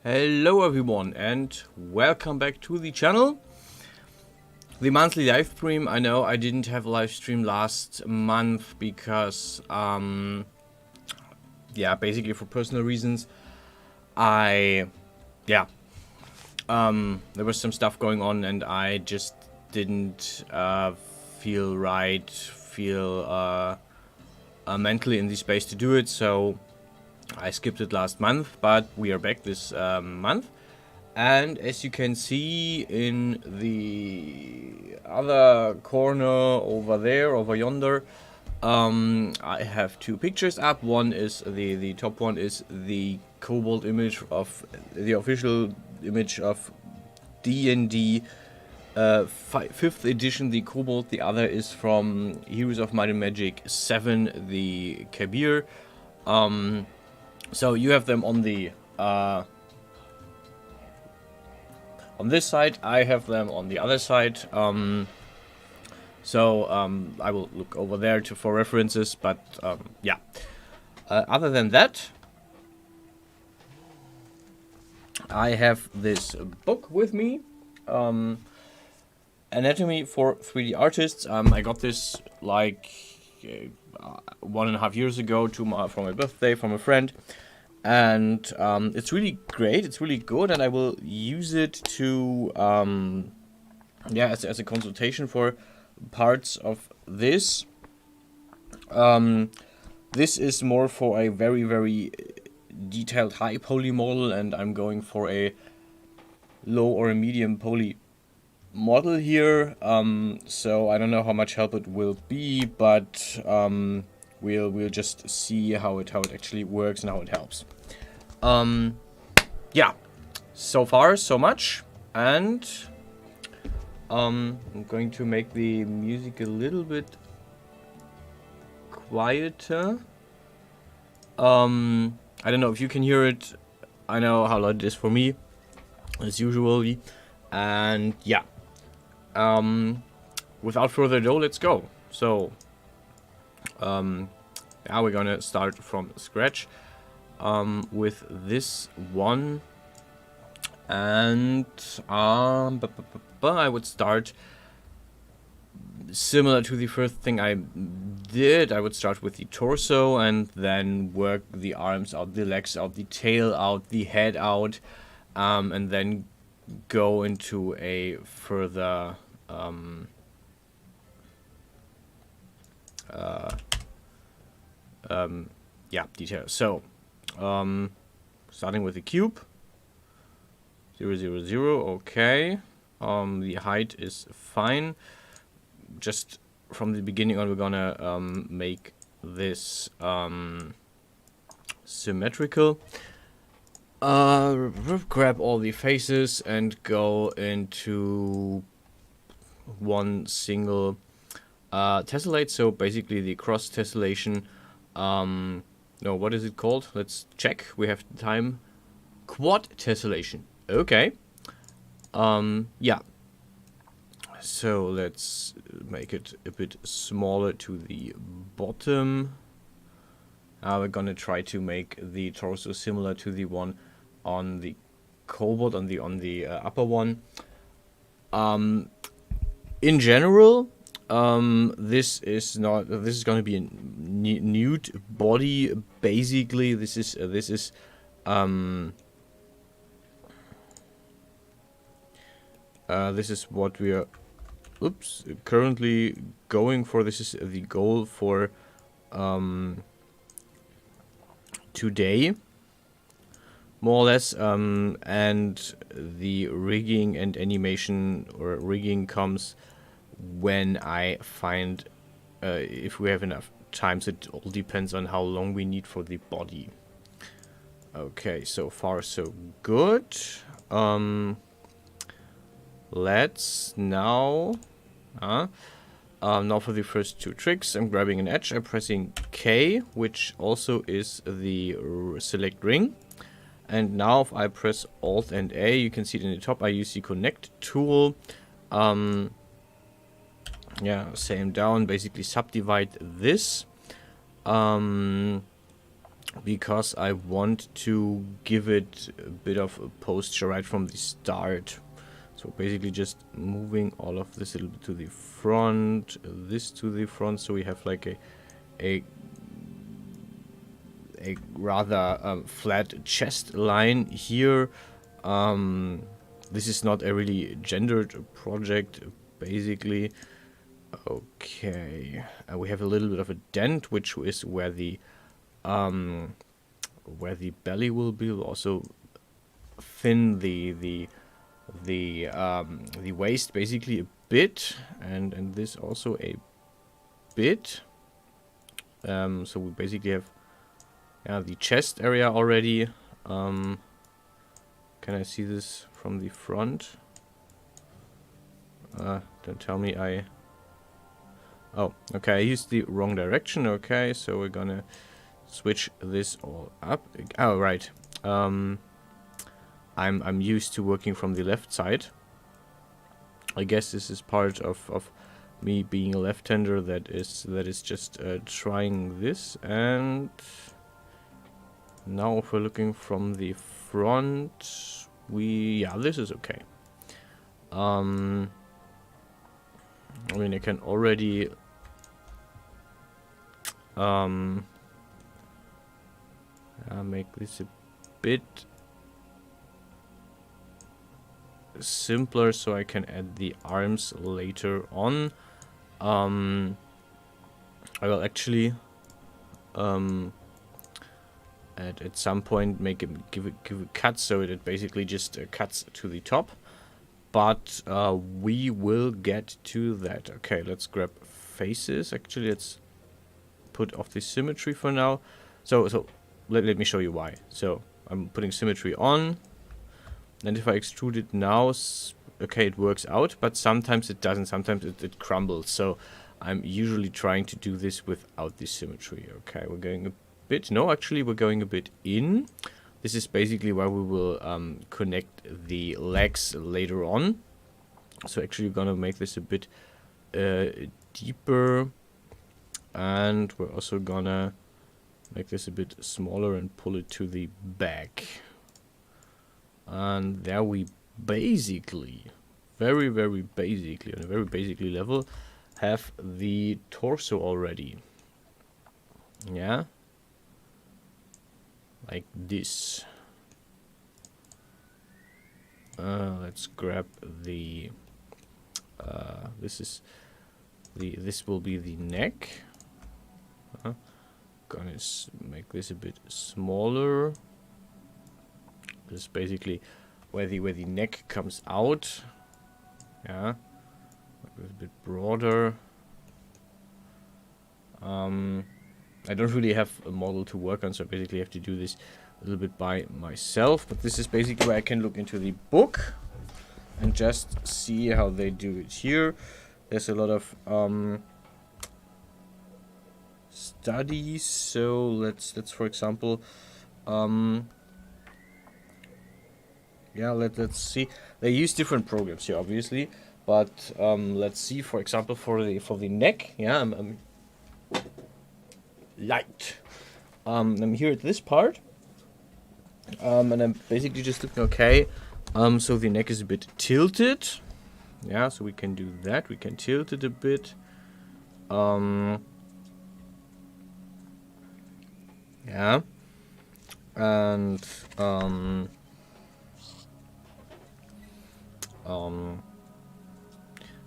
Hello everyone and welcome back to the channel. The monthly live stream. I know I didn't have a live stream last month because basically for personal reasons. There was some stuff going on and I just didn't feel mentally in the space to do it, so I skipped it last month, but we are back this month. And as you can see in the other corner over yonder, I have two pictures up. One is the top one is the Cobalt image of the official image of D&D 5th edition, the Cobalt. The other is from Heroes of Might and Magic 7, the Kabir. So you have them on the on this side. I have them on the other side. I will look over there for references. But other than that, I have this book with me, Anatomy for 3D Artists. I got this like 1.5 years ago for my birthday from a friend, and it's really great. It's really good, and I will use it to as a consultation for parts of this. This is more for a very, very detailed high poly model, and I'm going for a low or a medium poly model here. So I don't know how much help it will be, but we'll just see how it actually works and how it helps. So far so much, and I'm going to make the music a little bit quieter. I don't know if you can hear it. I know how loud it is for me, as usually. And without further ado, let's go. So now we're gonna start from scratch with this one, and I would start similar to the first thing I did. I would start with the torso and then work the arms out, the legs out, the tail out, the head out, and then go into a further detail. So starting with the cube, 0, 0, 0. Okay, the height is fine. Just from the beginning on, we're gonna make this symmetrical. Grab all the faces and go into one single tessellate. So basically the cross tessellation. No, what is it called? Let's check. We have time. Quad tessellation. Okay. So let's make it a bit smaller to the bottom. We're gonna try to make the torso similar to the one on the Cobalt, on the upper one. In general, this is gonna be a nude body. Basically, this is what we are currently going for. This is the goal for today, more or less, and the rigging and animation or rigging comes when I find if we have enough time. So it all depends on how long we need for the body. Okay, so far so good. Let's now now for the first two tricks. I'm grabbing an edge, I'm pressing K, which also is the select ring. And now if I press Alt and A, you can see it in the top, I use the connect tool. Same down, basically subdivide this. because I want to give it a bit of a posture right from the start. So basically just moving all of this a little bit to the front, this to the front, so we have like a rather flat chest line here. This is not a really gendered project, basically. Okay, we have a little bit of a dent, which is where the belly will be. We'll also thin the waist basically a bit, and this also a bit. So we basically have the chest area already. Can I see this from the front? Don't tell me I... Oh, okay, I used the wrong direction. Okay, so we're gonna switch this all up. Oh, right. I'm used to working from the left side. I guess this is part of me being a left-hander that is just trying this. And now if we're looking from the front, this is okay. I mean, I can already make this a bit simpler so I can add the arms later on. I will actually at some point give a cut so it basically just cuts to the top. But we will get to that. Okay, let's grab faces. Actually, let's put off the symmetry for now. So let me show you why. So I'm putting symmetry on. And if I extrude it now, okay, it works out. But sometimes it doesn't. Sometimes it crumbles. So I'm usually trying to do this without the symmetry. Okay, we're going a bit... No, actually, we're going a bit in. This is basically where we will connect the legs later on. So actually we're gonna make this a bit deeper. And we're also gonna make this a bit smaller and pull it to the back. And there we basically, very basically, on a very basically level, have the torso already. Yeah. Like this. Let's grab the. This will be the neck. Gonna make this a bit smaller. This is basically where the neck comes out. Yeah, a bit broader. I don't really have a model to work on, so I basically have to do this a little bit by myself. But this is basically where I can look into the book and just see how they do it here. There's a lot of studies. So let's for example, let's see. They use different programs here, obviously, but let's see. For example, for the neck, yeah, I'm light. I'm here at this part, and I'm basically just looking. Okay, so the neck is a bit tilted. Yeah, so we can do that. We can tilt it a bit. Yeah, and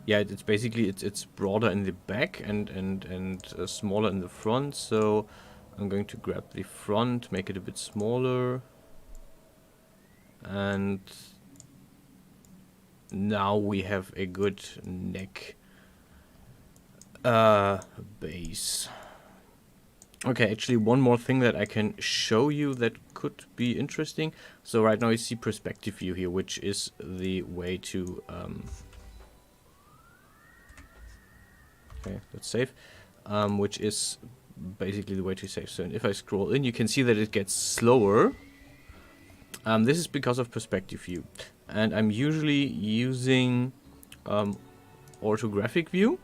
yeah, it's basically it's broader in the back and smaller in the front. So I'm going to grab the front, make it a bit smaller, and now we have a good neck base. Okay, actually one more thing that I can show you that could be interesting. So right now you see perspective view here, which is the way to okay, let's save, which is basically the way to save. So if I scroll in, you can see that it gets slower. This is because of perspective view, and I'm usually using orthographic view.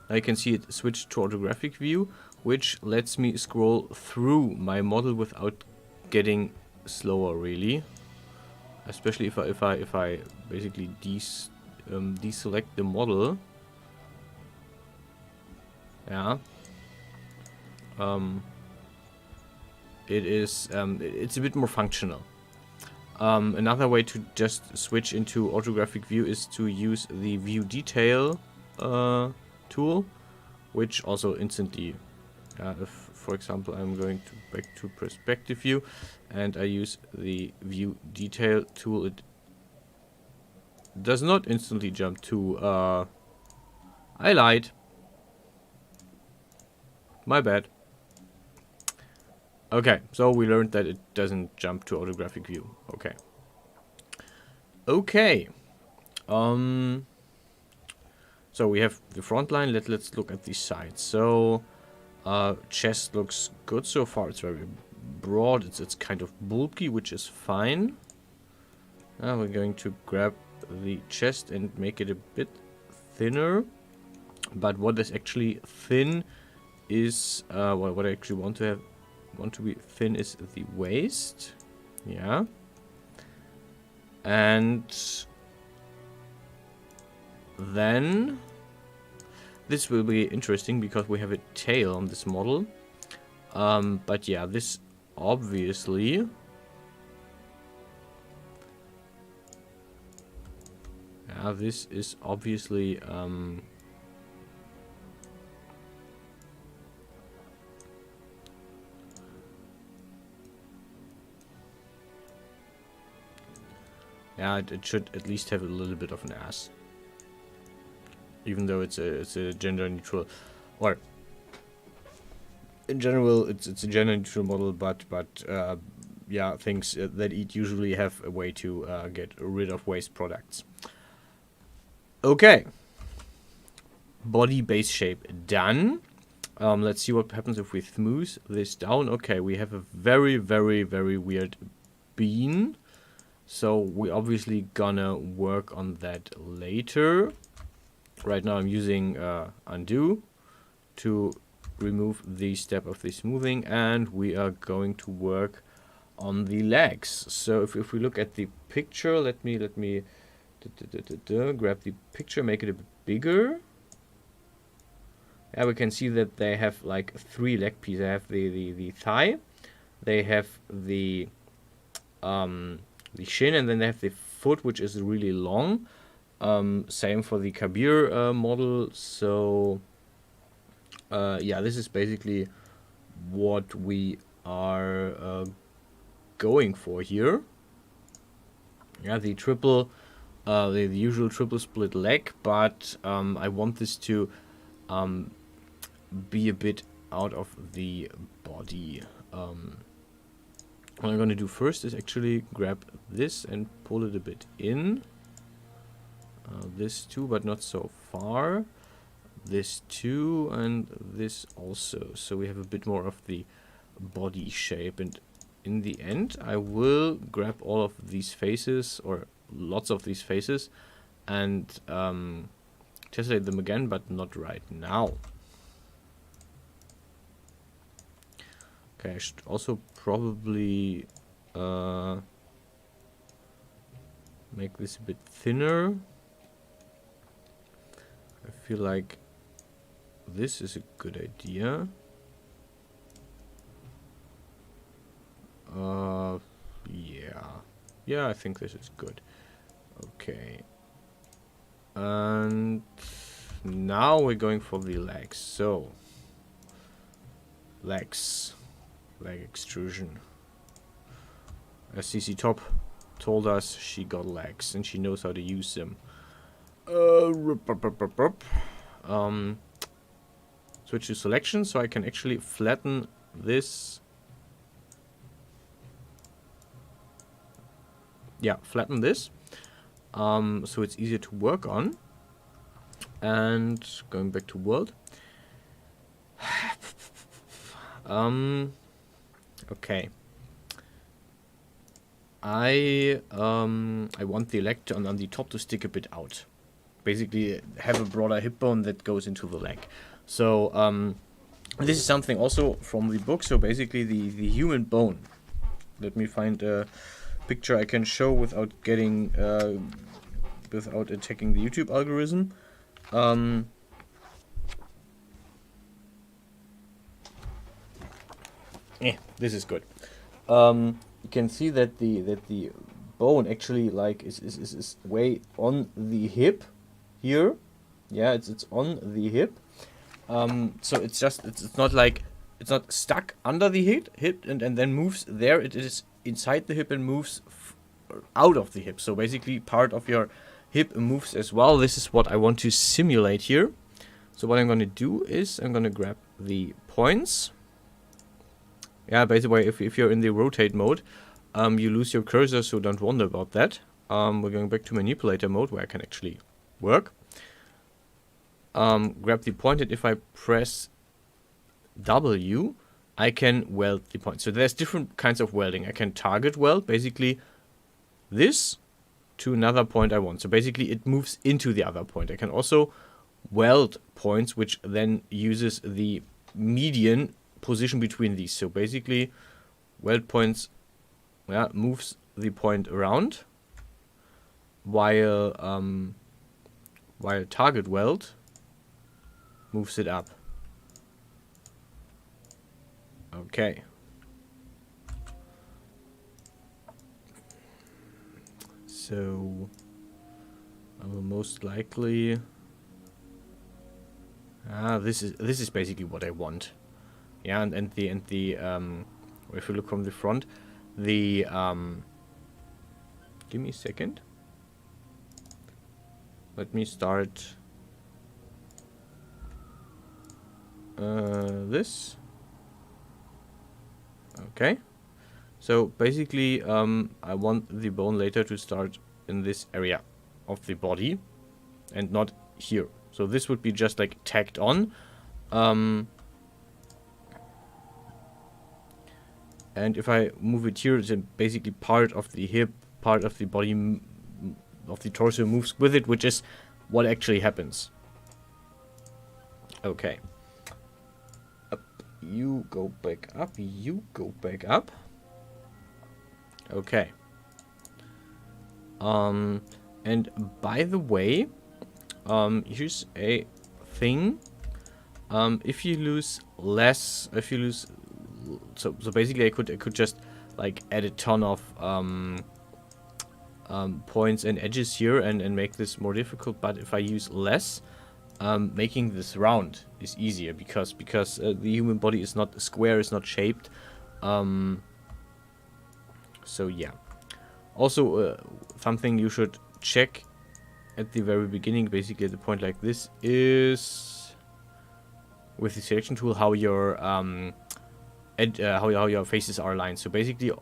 I can see it switched to orthographic view, which lets me scroll through my model without getting slower, really. Especially if I basically deselect the model. Yeah. It's a bit more functional. Another way to just switch into orthographic view is to use the view detail tool, which also instantly, if for example I'm going back to perspective view and I use the view detail tool, it does not instantly jump to I lied. My bad. Okay, so we learned that it doesn't jump to orthographic view. Okay. Okay. So we have the front line. Let's look at the sides. So chest looks good so far. It's very broad. It's kind of bulky, which is fine. Now we're going to grab the chest and make it a bit thinner. But what is actually thin is what I actually want to be thin is the waist. Yeah. And then this will be interesting because we have a tail on this model. But yeah, this obviously this is obviously yeah, it should at least have a little bit of an ass, even though it's a gender neutral, or in general it's a gender neutral model. But yeah, things that eat usually have a way to get rid of waste products. Okay, body base shape done. Let's see what happens if we smooth this down. Okay, we have a very weird bean. So we're obviously gonna work on that later. Right now I'm using undo to remove the step of the smoothing, and we are going to work on the legs. So if we look at the picture, let me grab the picture, make it a bit bigger. Yeah, we can see that they have like 3 leg pieces. They have the thigh, they have the shin, and then they have the foot, which is really long. Same for the Kabir model. So yeah, this is basically what we are going for here. Yeah, the triple, the usual triple split leg, but I want this to be a bit out of the body. What I'm going to do first is actually grab this and pull it a bit in. This too, but not so far. This too, and this also. So we have a bit more of the body shape. And in the end, I will grab all of these faces, or lots of these faces, and tessellate them again, but not right now. Okay, I should also probably make this a bit thinner. I feel like this is a good idea. Yeah, I think this is good. Okay. And now we're going for the legs. So, legs. Leg extrusion. As CC Top told us, she got legs and she knows how to use them. Switch to selection so I can actually flatten this. Yeah, flatten this. So it's easier to work on. And going back to world. Okay. I want the leg on the top to stick a bit out. Basically, have a broader hip bone that goes into the leg. So This is something also from the book. So basically the human bone. Let me find a picture I can show without getting without attacking the YouTube algorithm. This is good. You can see that the bone actually like is way on the hip here. Yeah, it's on the hip. So it's just it's not like it's not stuck under the hip and then moves there. It is inside the hip and moves out of the hip. So basically part of your hip moves as well. This is what I want to simulate here. So what I'm going to do is I'm going to grab the points. Yeah, by the way, if you're in the rotate mode, you lose your cursor, so don't wonder about that. We're going back to manipulator mode where I can actually work. Grab the point, and if I press W, I can weld the point. So there's different kinds of welding. I can target weld, basically this to another point I want. So basically it moves into the other point. I can also weld points, which then uses the median position between these. So basically weld points, yeah, moves the point around, while target weld moves it up. Okay. So I will most likely this is basically what I want. Yeah, and the if you look from the front, the give me a second. Let me start this. Okay. So basically I want the bone later to start in this area of the body and not here. So this would be just like tacked on. And if I move it here, then basically part of the hip, part of the body, of the torso moves with it, which is what actually happens. Okay. Up. You go back up. You go back up. Okay. And by the way, here's a thing. If you lose less, so basically I could just like add a ton of points and edges here and make this more difficult. But if I use less, making this round is easier because the human body is not square, is not shaped. So yeah. Also, something you should check at the very beginning, basically at the point like this, is with the selection tool how your how your faces are aligned. So basically,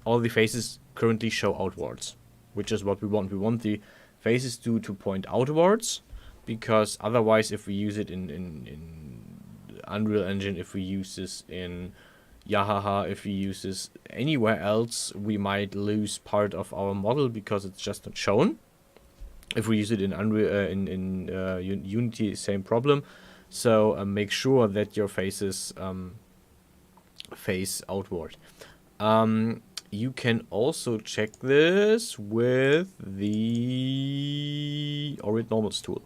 all the faces currently show outwards, which is what we want. We want the faces to point outwards, because otherwise, if we use it in Unreal Engine, if we use this in Yahaha, if we use this anywhere else, we might lose part of our model because it's just not shown. If we use it in Unreal, Unity, same problem. So make sure that your faces face outward. You can also check this with the Orbit Normals tool.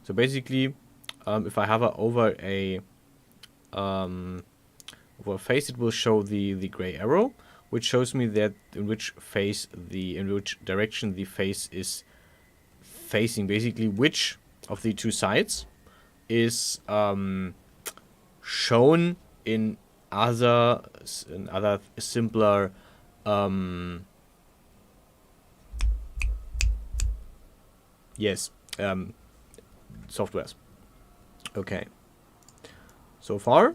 So basically, if I hover over a face, it will show the gray arrow, which shows me that in which direction the face is facing. Basically, which of the two sides is shown in other simpler softwares. Okay. So far.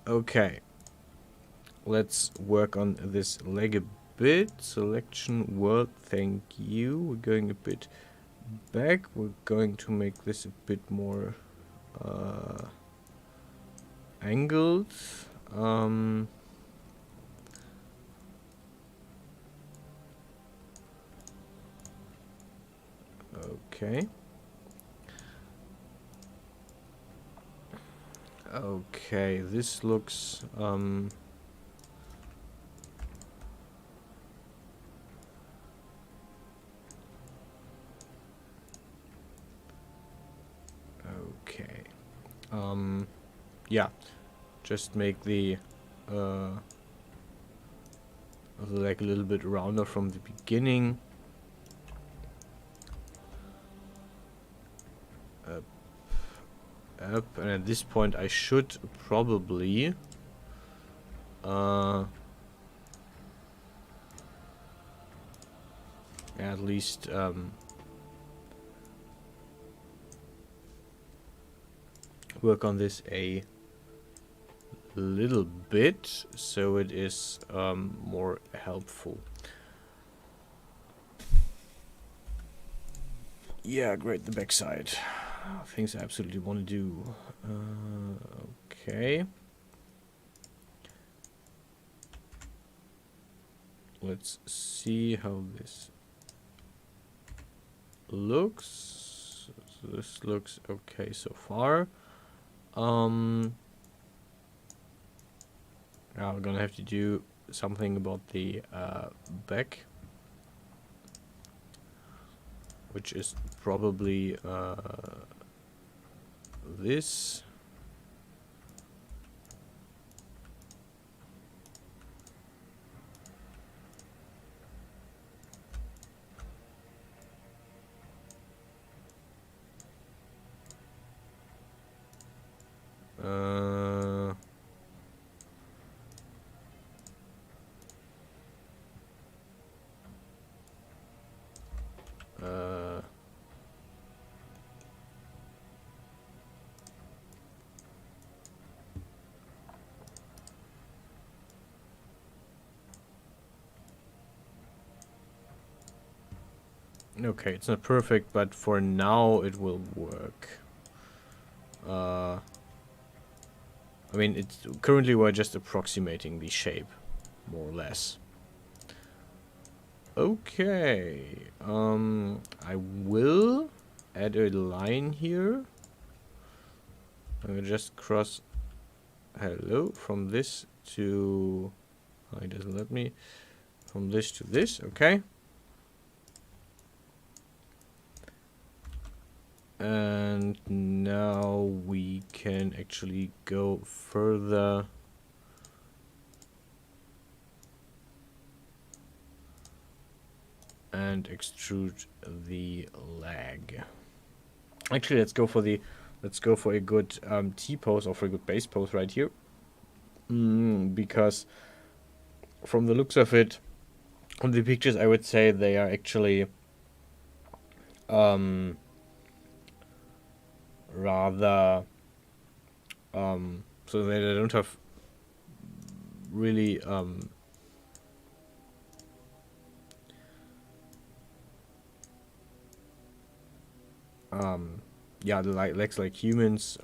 Okay. Let's work on this leg a bit. Selection world, thank you. We're going a bit back. We're going to make this a bit more angled. Okay. Okay, this looks okay. Yeah, just make the like a little bit rounder from the beginning. Up, and at this point I should probably at least work on this a little bit so it is more helpful. Yeah, great, the backside. Things I absolutely want to do. Okay. Let's see how this looks. So this looks okay so far. Now we're gonna have to do something about the back, which is probably this. Okay, it's not perfect, but for now it will work. I mean, it's currently we're just approximating the shape, more or less. Okay, I will add a line here. I'm gonna just cross hello from this to, oh, it doesn't let me, from this to this. Okay. And now we can actually go further and extrude the leg. Actually, let's go for a good T-pose or for a good base pose right here. Because from the looks of it, on the pictures, I would say they are actually rather so they don't have really yeah, the legs like humans.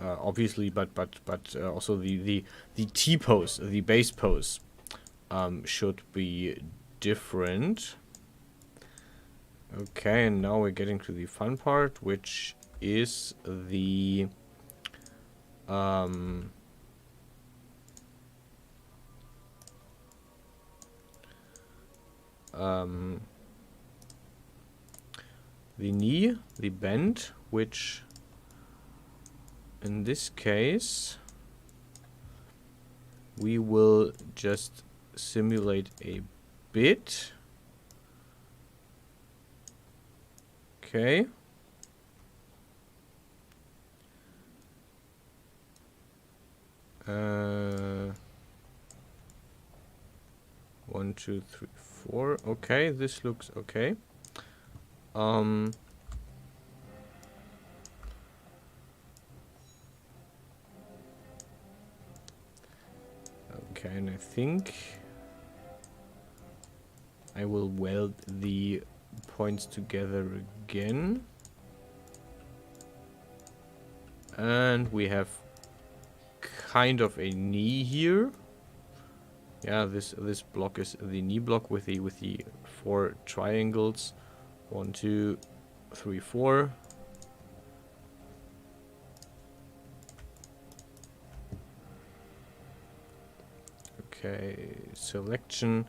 Obviously, but also the T pose, the base pose, should be different. Okay, and now we're getting to the fun part, which is the knee, the bend, which in this case we will just simulate a bit. Okay. One, two, three, four. Okay, this looks okay. Okay, and I think I will weld the points together again. And we have kind of a knee here. Yeah, this block is the knee block with the 4 triangles. 1, 2, 3, 4. Okay, selection.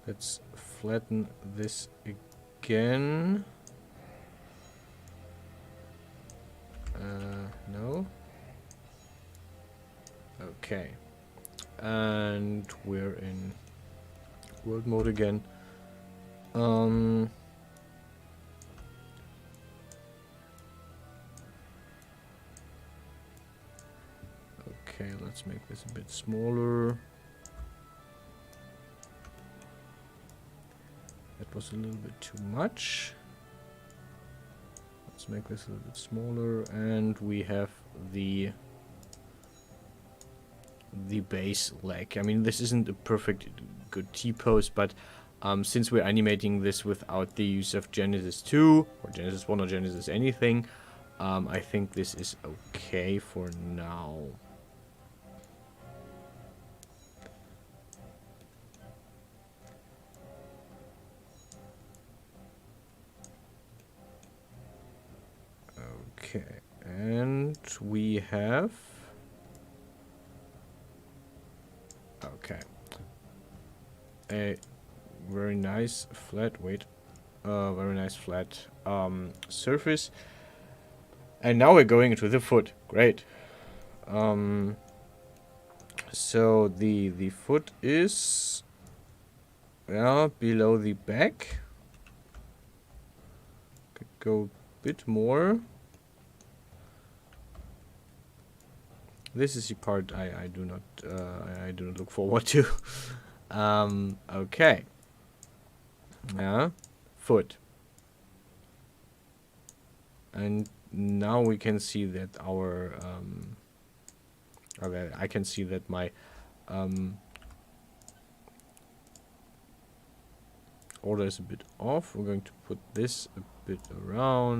Let's flatten this again. No. Okay. And we're in world mode again. Okay, let's make this a bit smaller. That was a little bit too much. Let's make this a little bit smaller, and we have the base leg. I mean, this isn't a perfect good T-pose, but since we're animating this without the use of Genesis 2 or Genesis 1 or Genesis anything, I think this is okay for now. Okay, and we have... Okay. A very nice flat, very nice flat surface. And now we're going into the foot. Great. So the foot is, yeah, below the back. Could go a bit more. This is the part I do not look forward to. Okay. Yeah, foot. And now we can see that our okay, I can see that my order is a bit off. We're going to put this a bit around.